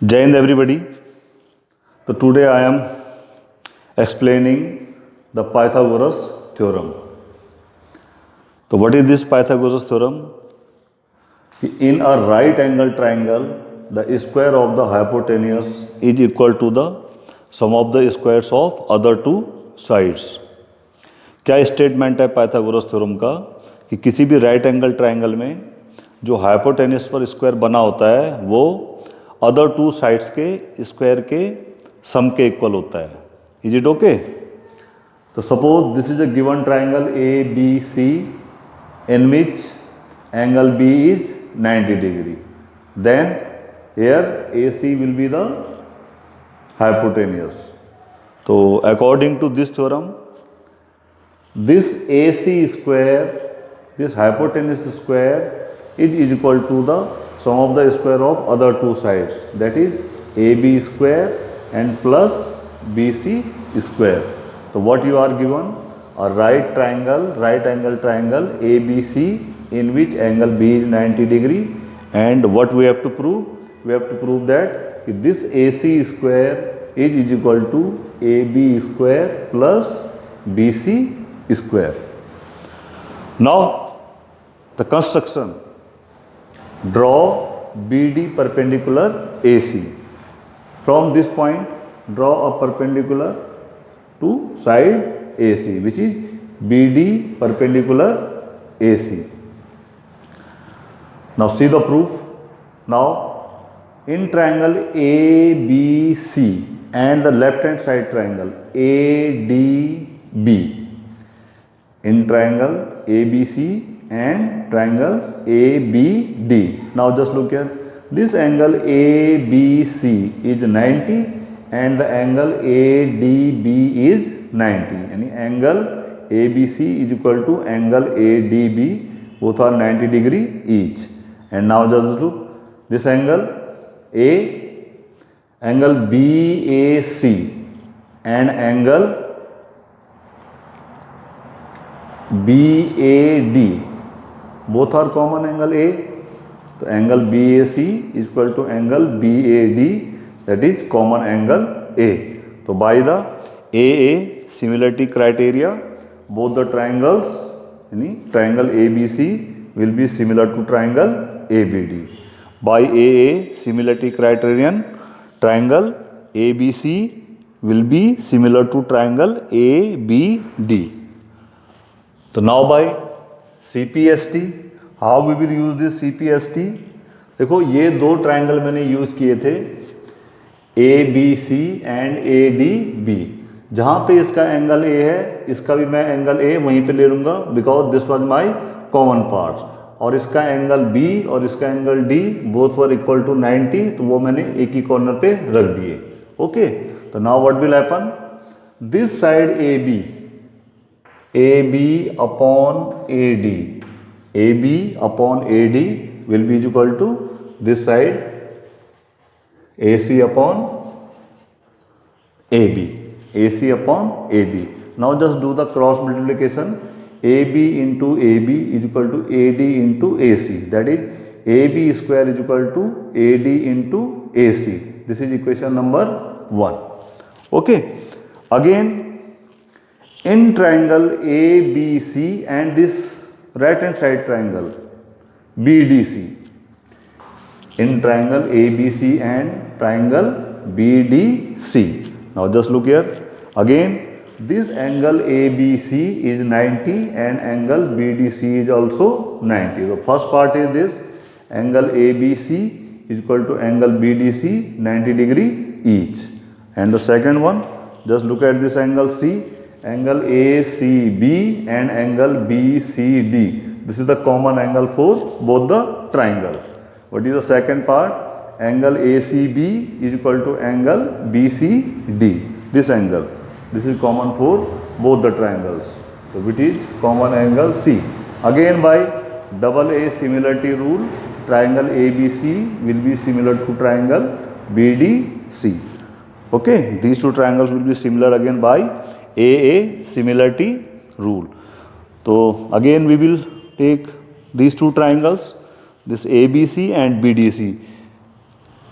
Jai Hind everybody. So today I am explaining the Pythagoras theorem. So what is this Pythagoras theorem? In a right angle triangle, the square of the hypotenuse is equal to the sum of the squares of other two sides. क्या statement है Pythagoras theorem का कि किसी भी right angle triangle में जो hypotenuse पर square बना होता है वो अदर टू साइड्स के स्क्वायर के सम के इक्वल होता है. Is it okay? तो suppose this is a given triangle A B C in which angle B is 90 degree. Then here AC will be the hypotenuse. So according to this theorem, this AC square, this hypotenuse square is equal to the sum of the square of other two sides, that is AB square and plus BC square. So what you are given? A right angle triangle ABC in which angle B is 90 degree, and what we have to prove? We have to prove that this AC square is equal to AB square plus BC square. Now the construction: draw BD perpendicular AC. From this point draw a perpendicular to side AC, which is BD perpendicular AC. Now see the proof. Now in triangle ABC and the left hand side triangle ADB, in triangle ABC and triangle ABD. Now just look here, this angle ABC is 90 and the angle ADB is 90, and angle ABC is equal to angle ADB, both are 90 degree each. And now just look, this angle A, angle BAC and angle BAD, both are common angle A. So angle BAC is equal to angle BAD, that is common angle A. So by the AA similarity criteria, both the triangles, triangle ABC will be similar to triangle ABD. By AA similarity criterion, triangle ABC will be similar to triangle ABD. So now by CPST, how we will use this CPST? देखो ये दो triangle मैंने use किए थे ABC and ADB. जहाँ पे इसका angle A है, इसका भी मैं एंगल A वहीं पे ले लूँगा because this was my common part. और इसका एंगल B और इसका angle D both were equal to 90, तो वो मैंने एक ही कॉर्नर पे रख दिए. ओके, तो now what will happen? This side AB upon AD will be equal to this side AC upon AB. Now just do the cross multiplication. AB into AB is equal to AD into AC, that is AB square is equal to AD into AC. This is equation number 1. Okay, again in triangle ABC and this right hand side triangle BDC, in triangle ABC and triangle BDC. Now just look here again, this angle ABC is 90 and angle BDC is also 90. The first part is this, angle ABC is equal to angle BDC 90 degree each, and the second one, just look at this angle C, angle ACB and angle BCD. This is the common angle for both the triangle. What is the second part? Angle ACB is equal to angle BCD. This angle, this is common for both the triangles. So which is common angle C. Again by double A similarity rule, triangle ABC will be similar to triangle BDC. Okay, these two triangles will be similar again by AA similarity rule. So again we will take these two triangles, this ABC and BDC.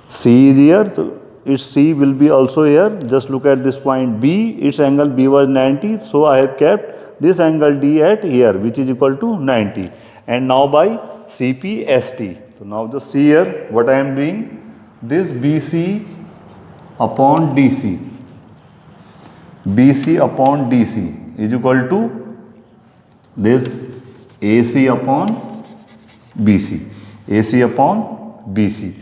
C is here, so its C will be also here. Just look at this point B, its angle B was 90, so I have kept this angle D at here, which is equal to 90. And now by CPST. So now just see here what I am doing. This BC upon DC. BC upon DC is equal to this AC upon BC. AC upon BC.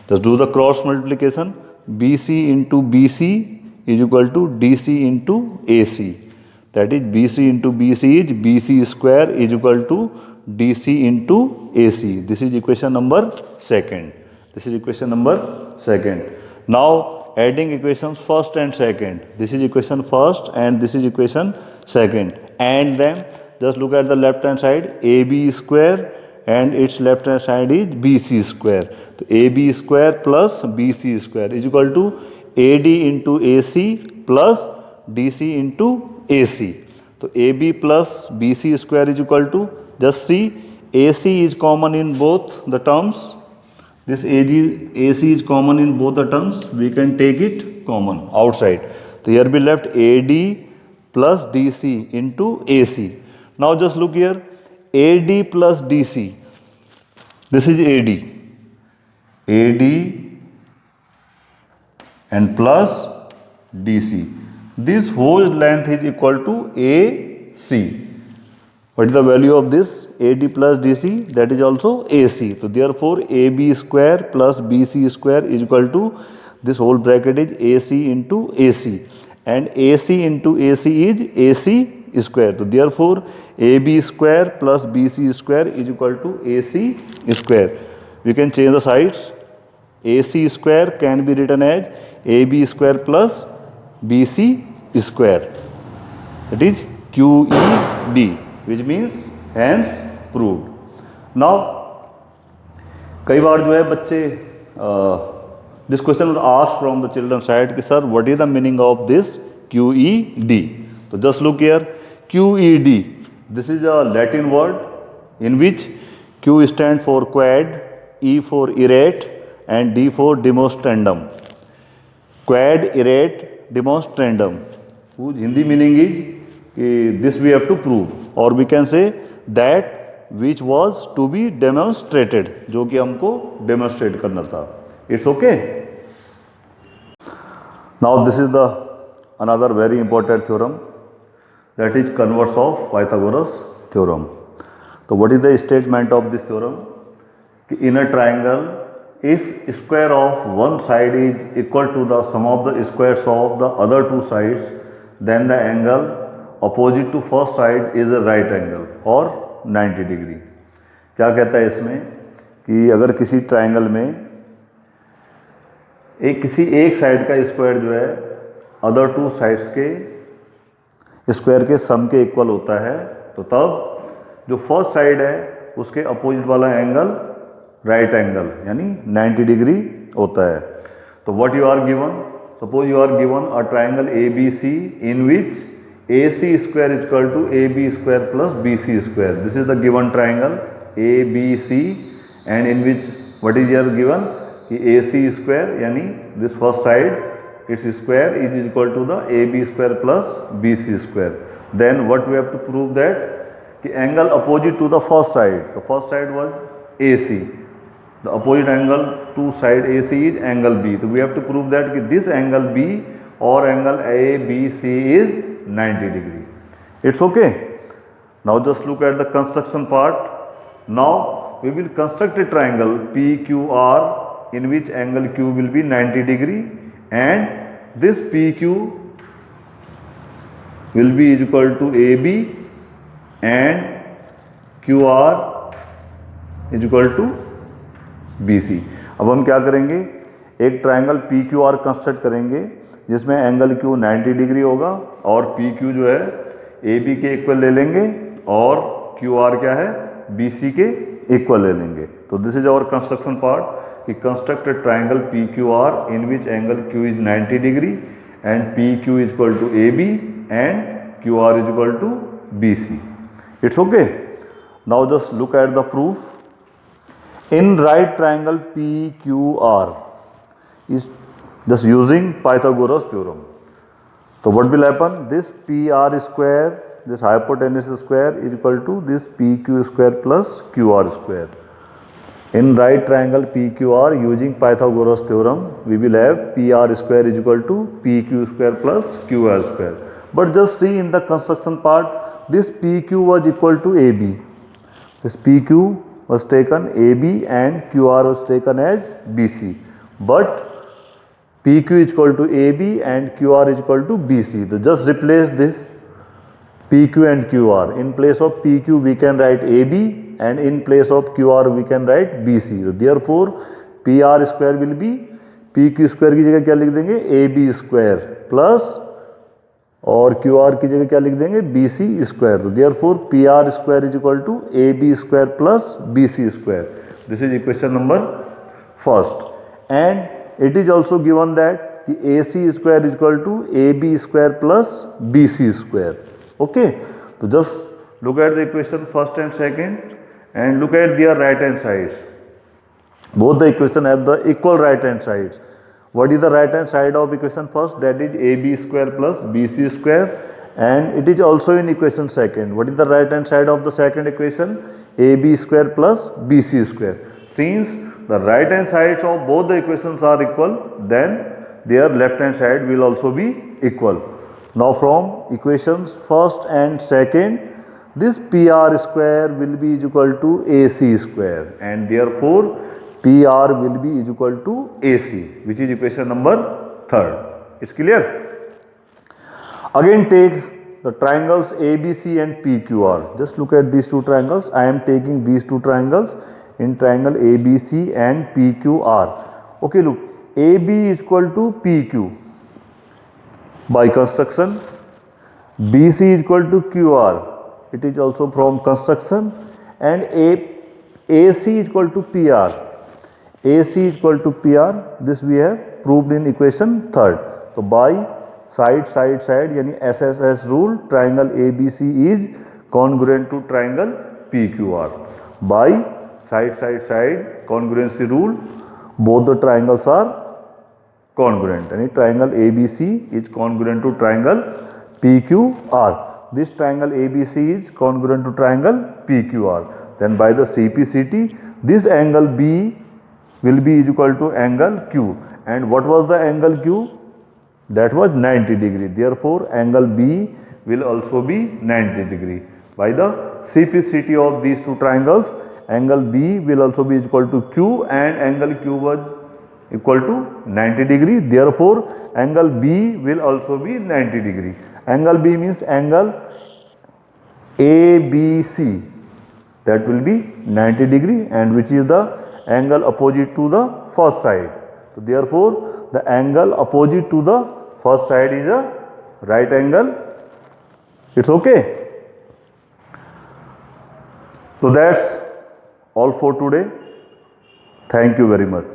Just do the cross multiplication. BC into BC is equal to DC into AC. That is BC into BC is BC square is equal to DC into AC. This is equation number second. This is equation number second. Now adding equations first and second. This is equation first and this is equation second. And then just look at the left hand side. AB square and its left hand side is BC square. So AB square plus BC square is equal to AD into AC plus DC into AC. So AB plus BC square is equal to, just see, AC is common in both the terms. This AC is common in both the terms. We can take it common outside. So here we left AD plus DC into AC. Now just look here. AD plus DC. This is AD. AD and plus DC. This whole length is equal to AC. What is the value of this? AD plus DC, that is also AC. So therefore AB square plus BC square is equal to, this whole bracket is AC into AC, and AC into AC is AC square. So therefore AB square plus BC square is equal to AC square. We can change the sides. AC square can be written as AB square plus BC square. That is QED, which means hence proved. Now कई बार जो है बच्चे this question was asked from the children side कि sir what is the meaning of this QED? So just look here, QED, this is a Latin word in which Q stands for quad, E for erect and D for demonstrandum. Quad, erect, demonstrandum, whose Hindi meaning is this we have to prove, or we can say that which was to be demonstrated, जो कि हमको demonstrate करना था. It's okay. Now this is the another very important theorem, that is converse of Pythagoras theorem. So what is the statement of this theorem? In a triangle, if square of one side is equal to the sum of the squares of the other two sides, then the angle opposite to first side is a right angle or 90 degree. क्या कहता है इसमें कि अगर किसी triangle में किसी एक साइड का स्क्वायर जो है अदर टू साइड्स के स्क्वायर के सम के इक्वल होता है, तो तब जो फर्स्ट साइड है उसके अपोजिट वाला एंगल राइट एंगल यानी 90 डिग्री होता है. तो what you are given, suppose you are given a triangle ABC in which AC square is equal to AB square plus BC square. This is the given triangle ABC, and in which what is here given, AC square यानी this first side its square is equal to the AB square plus BC square. Then what we have to prove, that the angle opposite to the first side, the first side was AC, the opposite angle to side AC is angle B. So we have to prove that this angle B or angle ABC is 90 degree. It's okay. Now just look at the construction part. Now we will construct a triangle PQR in which angle Q will be 90 degree, and this PQ will be equal to AB and QR is equal to BC. अब हम क्या करेंगे, एक triangle PQR construct करेंगे जिसमें angle Q 90 degree होगा और PQ जो है AB के इक्वल ले लेंगे और QR क्या है BC के इक्वल ले लेंगे. तो this is our construction part कि construct a triangle PQR in which angle Q is 90 degree and PQ is equal to AB and QR is equal to BC. It's okay. Now just look at the proof. In right triangle PQR, is just using Pythagoras theorem. So what will happen? This PR square, this hypotenuse square is equal to this PQ square plus QR square. In right triangle PQR, using Pythagoras theorem, we will have PR square is equal to PQ square plus QR square. But just see in the construction part, this PQ was equal to AB. This PQ was taken AB and QR was taken as BC. But PQ is equal to AB and QR is equal to BC. So just replace this PQ and QR. In place of PQ we can write AB and in place of QR we can write BC. So therefore PR square will be PQ square की जगह क्या लिख देंगे AB square plus और QR की जगह क्या लिख देंगे BC square. So therefore PR square is equal to AB square plus BC square. This is equation number first. And it is also given that the AC square is equal to AB square plus BC square. Okay. So just look at the equation first and second and look at their right hand sides. Both the equation have the equal right hand sides. What is the right hand side of equation first? That is AB square plus BC square, and it is also in equation second. What is the right hand side of the second equation? AB square plus BC square. Since the right hand sides of both the equations are equal, then their left hand side will also be equal. Now from equations first and second, this PR square will be equal to AC square, and therefore PR will be equal to AC, which is equation number third. It's clear? Again take the triangles ABC and PQR. Just look at these two triangles. I am taking these two triangles in triangle ABC and PQR. Okay, look, AB is equal to PQ by construction. BC is equal to QR. It is also from construction, and AC is equal to PR. AC is equal to PR. This we have proved in equation third. So by side यानी SSS rule, triangle ABC is congruent to triangle PQR. By side congruency rule, both the triangles are congruent. यानी triangle ABC is congruent to triangle PQR. This triangle ABC is congruent to triangle PQR. Then by the CPCT, this angle B will be equal to angle Q. And what was the angle Q? That was 90 degree. Therefore, angle B will also be 90 degree. By the CPCT of these two triangles, angle B will also be equal to Q, and angle Q was equal to 90 degree. Therefore, angle B will also be 90 degree. Angle B means angle ABC, that will be 90 degree, and which is the angle opposite to the first side. So therefore, the angle opposite to the first side is a right angle. It's okay. So that's all for today. Thank you very much.